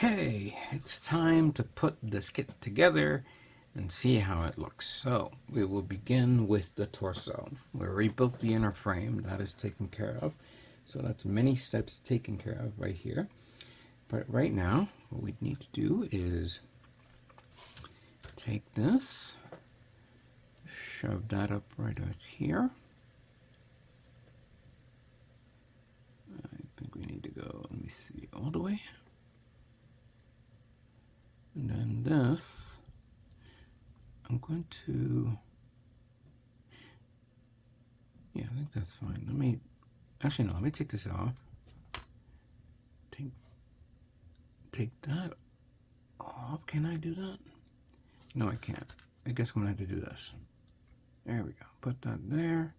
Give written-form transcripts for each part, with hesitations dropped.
Okay, it's time to put this kit together and see how it looks. So we will begin with the torso. We rebuilt the inner frame, that is taken care of. So that's many steps taken care of right here. But right now, what we need to do is take this, shove that up right out here. I think we need to go, let me see, all the way. And then this, I'm going to, yeah, I think that's fine. Let me, actually no, let me take this off. Take that off. Can I do that? No, I can't. I guess I'm gonna have to do this. There we go. Put that there.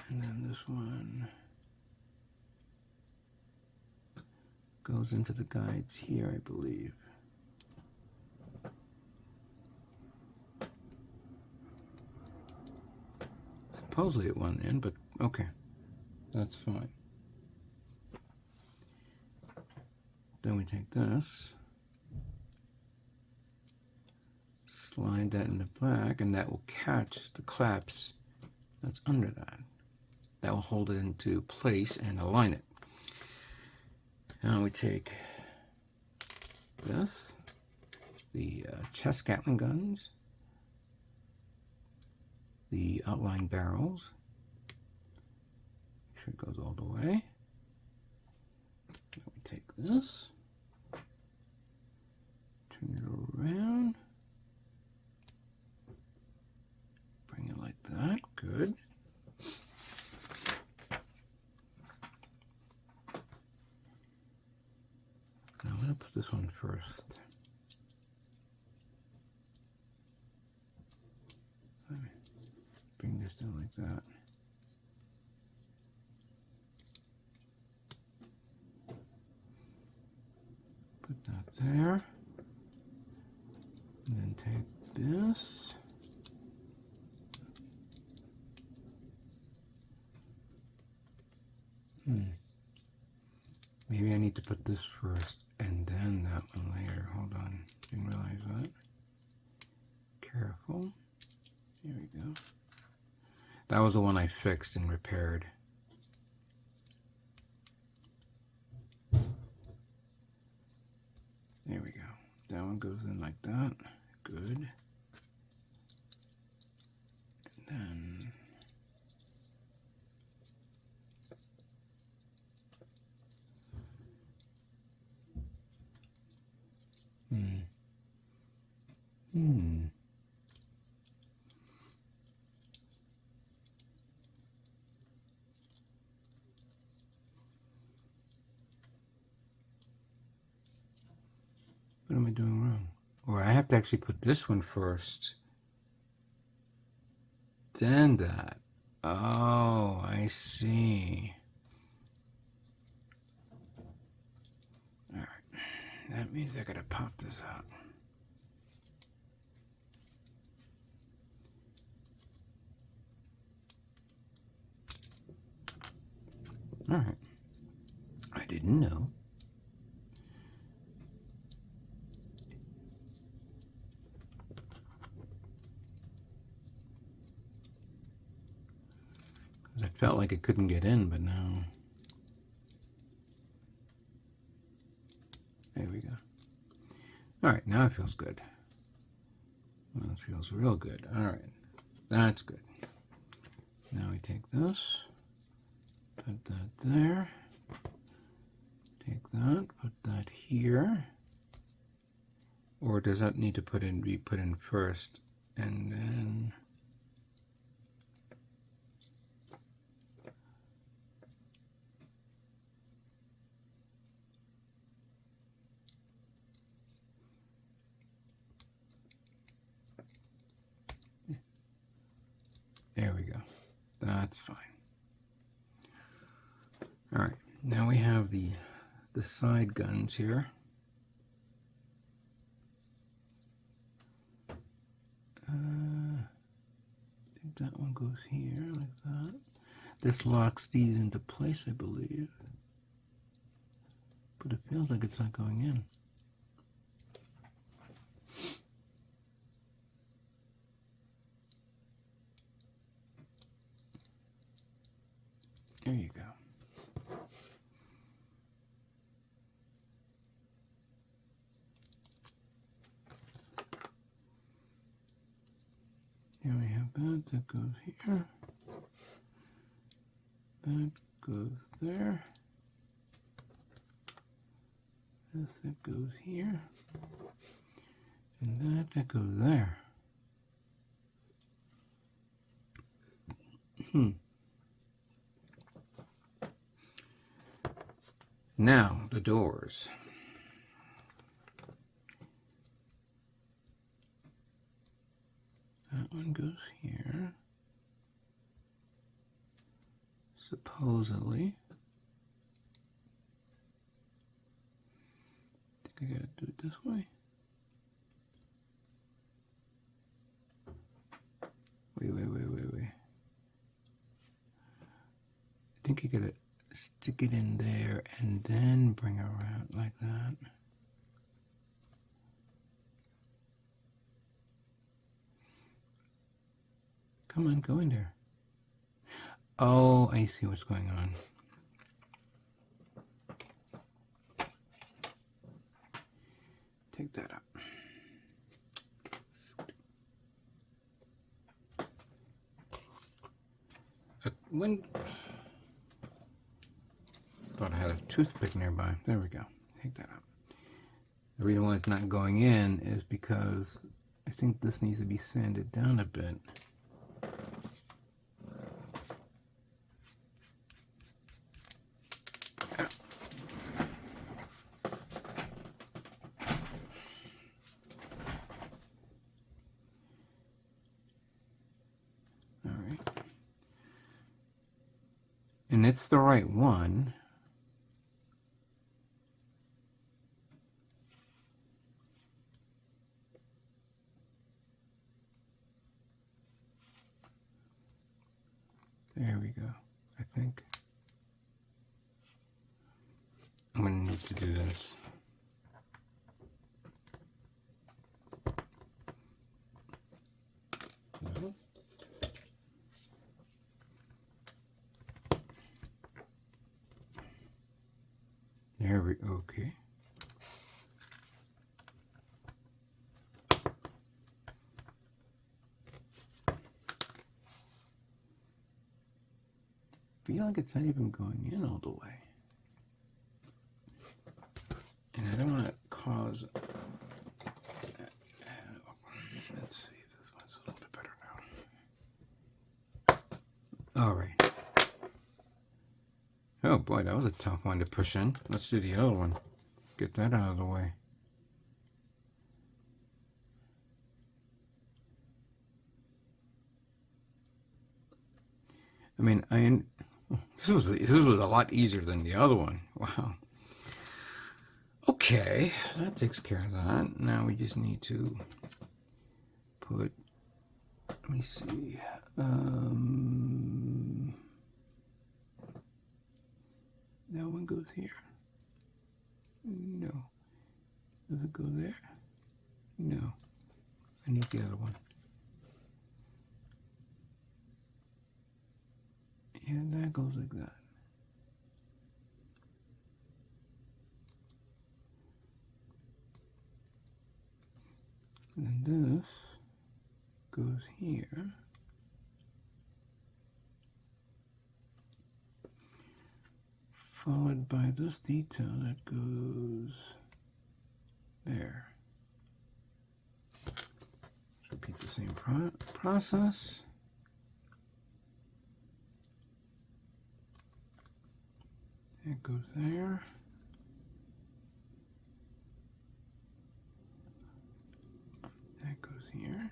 And then this one goes into the guides here, I believe. Supposedly it went in, but okay. That's fine. Then we take this, slide that in the back, and that will catch the claps that's under that. That will hold it into place and align it. Now we take this, the chest Gatling guns, the outline barrels. Make sure it goes all the way. Now we take this, turn it around, bring it like that. Good. Now I'm going to put this one first. Let me bring this down like that. Put that there. And then take this. Maybe I need to put this first and then that one later. Hold on. Didn't realize that. Careful. Here we go. That was the one I fixed and repaired. There we go. That one goes in like that. Good. And then What am I doing wrong? Or I have to actually put this one first. Then that. Oh, I see. Alright. That means I gotta pop this out. Alright. I didn't know. I felt like it couldn't get in, but now. There we go. Alright, now it feels good. Well, it feels real good. Alright, that's good. Now we take this, put that there, take that, put that here. Or does that need to be put in first and then? There we go. That's fine. All right. Now we have the side guns here. I think that one goes here like that. This locks these into place, I believe. But it feels feels like it's not going in. There you go. Here we have that goes here. That goes there. This that goes here. And that goes there. Now, the doors. That one goes here. Supposedly. I think I gotta do it this way. Wait. I think you gotta stick it in there and then bring it around like that. Come on, go in there. Oh, I see what's going on. Take that up. When thought I had a toothpick nearby. There we go. Take that out. The reason why it's not going in is because I think this needs to be sanded down a bit. All right. And it's the right one. There we go, I think. I'm going to need to do this. No. There we go, okay. I feel like it's not even going in all the way. And I don't want to cause... Let's see if this one's a little bit better now. All right. Oh boy, that was a tough one to push in. Let's do the other one. Get that out of the way. I mean, this was a lot easier than the other one. Wow. Okay, that takes care of that. Now we just need to put. Let me see. That one goes here. No. Does it go there? No. I need the other one. And that goes like that. And this goes here. Followed by this detail that goes there. Repeat the same process. It goes there. That goes here.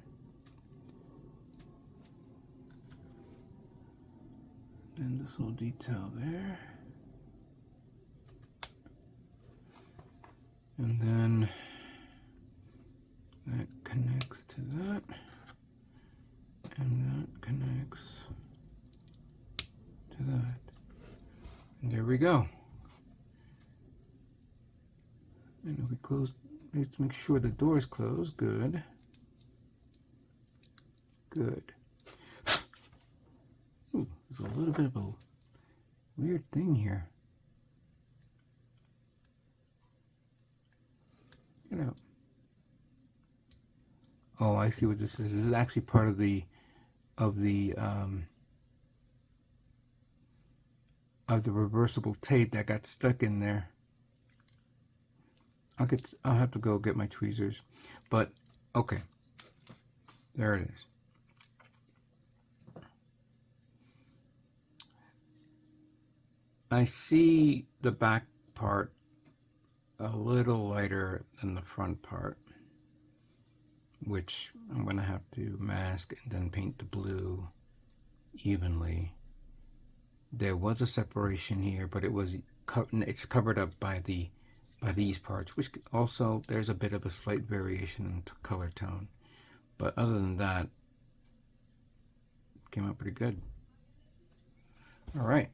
Then this little detail there. And then that connects to that. And that connects to that. And there we go. And if we close, let's make sure the door is closed. Good. Good. Ooh, there's a little bit of a weird thing here. Get out. Oh, I see what this is. This is actually part of the reversible tape that got stuck in there. I'll have to go get my tweezers, but okay, there it is. I see the back part a little lighter than the front part, which I'm going to have to mask and then paint the blue evenly. There was a separation here, but it's covered up by these parts, which also there's a bit of a slight variation in color tone, but other than that, it came out pretty good. All right,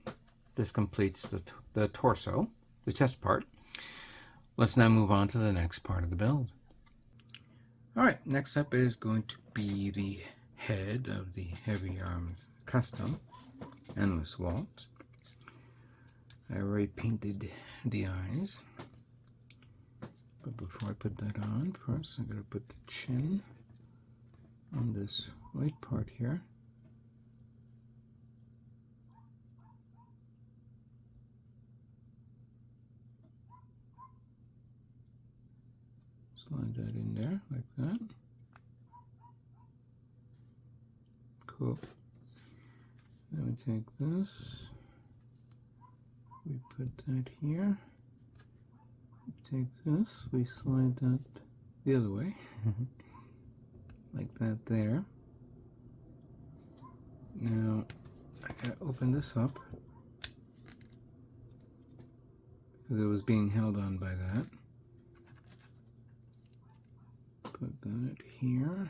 this completes the torso, the chest part. Let's now move on to the next part of the build. All right, next up is going to be the head of the Heavyarms custom endless Waltz. I already painted the eyes, but before I put that on, first I'm going to put the chin on this white part here. Slide that in there like that. Cool. Then we take this, we put that here. We take this, we slide that the other way, like that there. Now I gotta open this up because it was being held on by that. Put that here.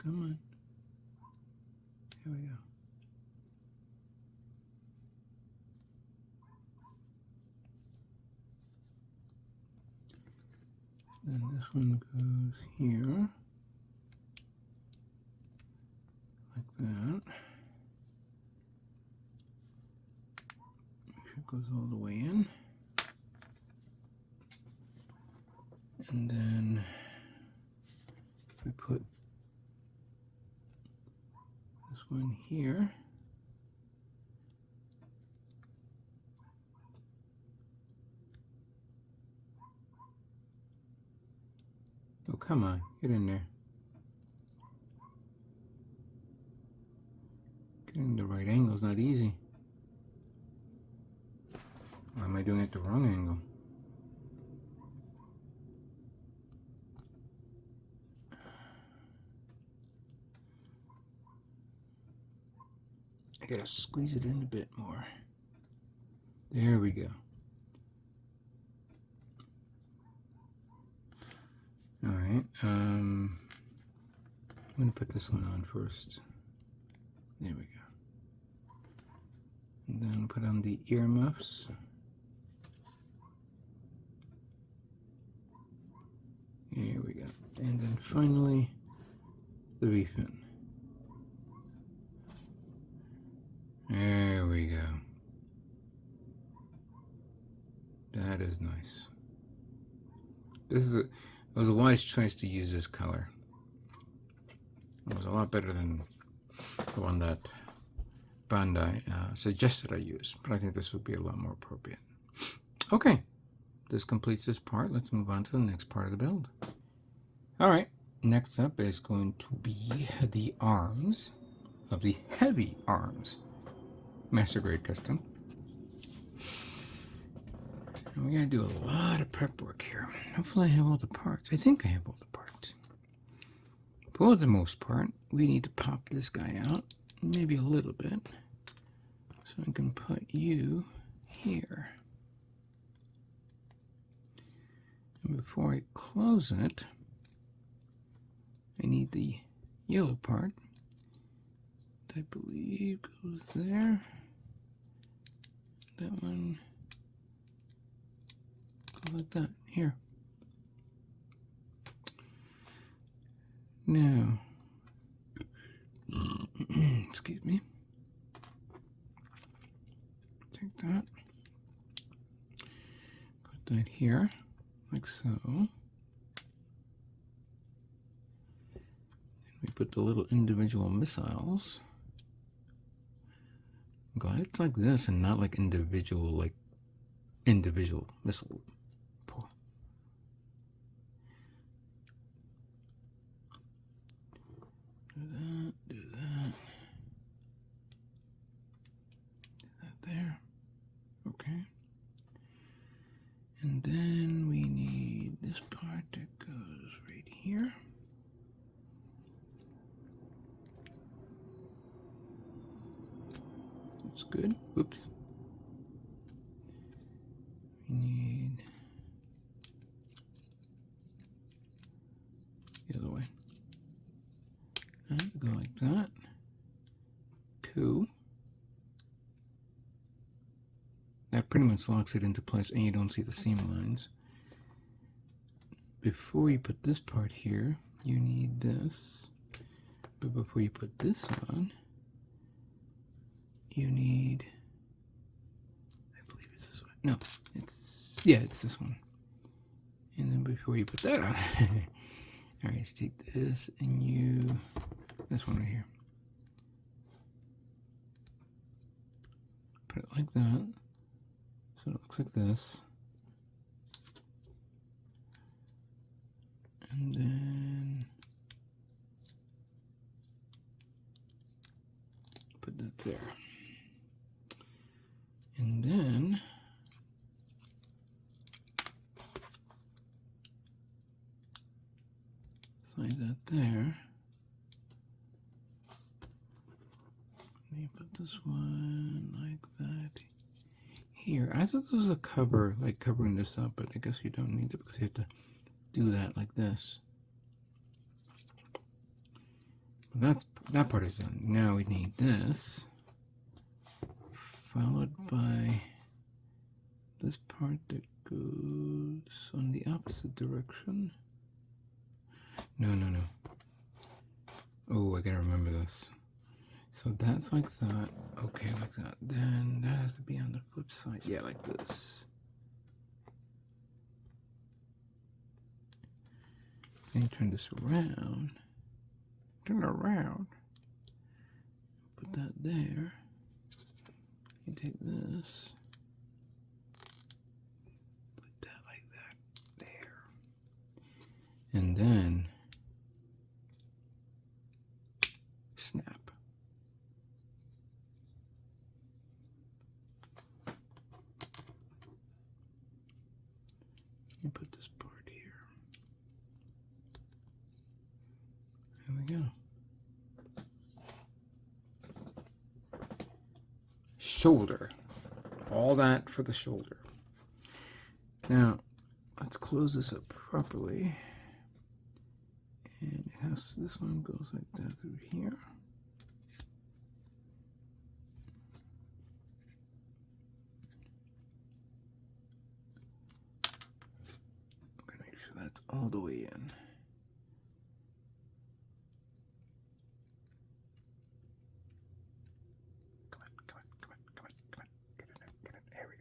Come on. Here we go. Then this one goes here. Like that. Make sure it goes all the way in. And then we put this one here. Oh, come on, get in there. Getting the right angle is not easy. Why am I doing it the wrong angle? I gotta squeeze it in a bit more. There we go. All right, I'm gonna put this one on first. There we go. And then put on the earmuffs. Here we go. And then finally, the V-fin. There we go. That is nice. It was a wise choice to use this color. It was a lot better than the one that Bandai suggested I use, but I think this would be a lot more appropriate. Okay, this completes this part. Let's move on to the next part of the build. All right, next up is going to be the arms of the Heavyarms Master Grade Custom. And we're going to do a lot of prep work here. Hopefully I have all the parts. I think I have all the parts. For the most part, we need to pop this guy out, maybe a little bit. So I can put you here. And before I close it, I need the yellow part that I believe goes there. That one go like that. Here. Now, excuse me. Take that. Put that here, like so. We put the little individual missiles. I'm glad it's like this and not like individual missile. Do that there. Okay. And then we need this part that goes right here. That's good. Oops. We need the other way. And go like that. Cool. That pretty much locks it into place and you don't see the seam lines. Before you put this part here, you need this. But before you put this on, you need, I believe it's this one. No, it's this one. And then before you put that on, all right, let's take this and this one right here. Put it like that. So it looks like this. And then put that there. And then slide that there. And you put this one like that here. I thought this was a cover, like covering this up, but I guess you don't need it because you have to do that like this. But that part is done. Now we need this, followed by this part that goes on the opposite direction. No. Oh, I gotta remember this. So that's like that. Okay, like that. Then that has to be on the flip side. Yeah, like this. Then you turn this around. Turn it around. Put that there. You take this. Put that like that. There. And then snap. You put this part here. There we go. Shoulder. All that for the shoulder. Now, let's close this up properly. And it has, this one goes like that through here. I'm gonna make sure that's all the way in. Come on. Get it. There we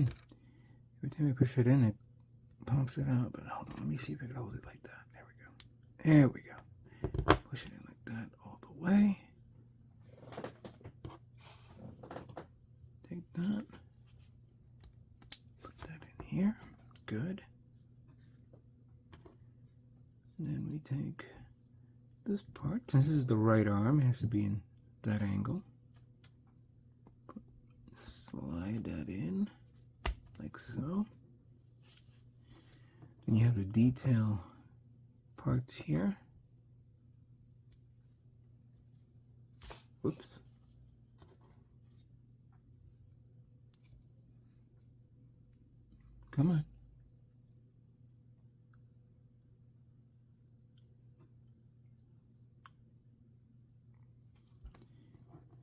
go. Every time we push it in, it pumps it out. But hold on, let me see if I can hold it like that. There we go. Push it in like that all the way. Take that. Put that in here. Good. And then we take this part. Since this is the right arm, it has to be in that angle. Slide that in. Like so. And you have the detail parts here. Whoops. Come on.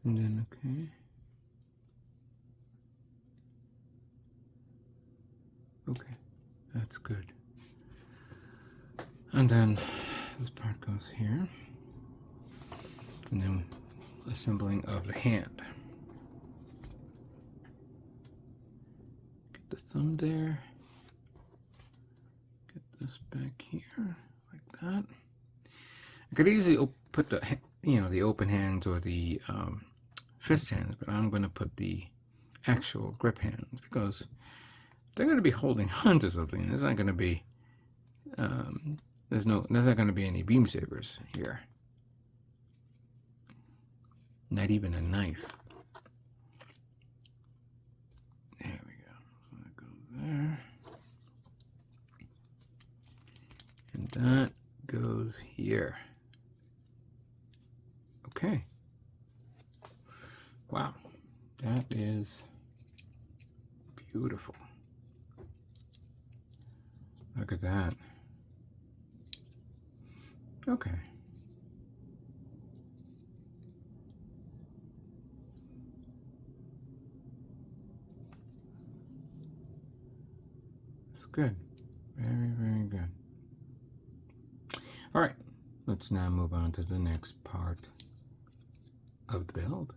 And then, okay. Okay, that's good. And then this part goes here. And then assembling of the hand. Get the thumb there. Get this back here, like that. I could easily put the, the open hands or the fist hands, but I'm going to put the actual grip hands because they're going to be holding on to something. There's not going to be, there's not going to be any beam sabers here. Not even a knife. There we go. So that goes there. And that goes here. Okay. Wow. That is beautiful. Look at that. Okay. It's good. Very, very good. All right. Let's now move on to the next part of the build.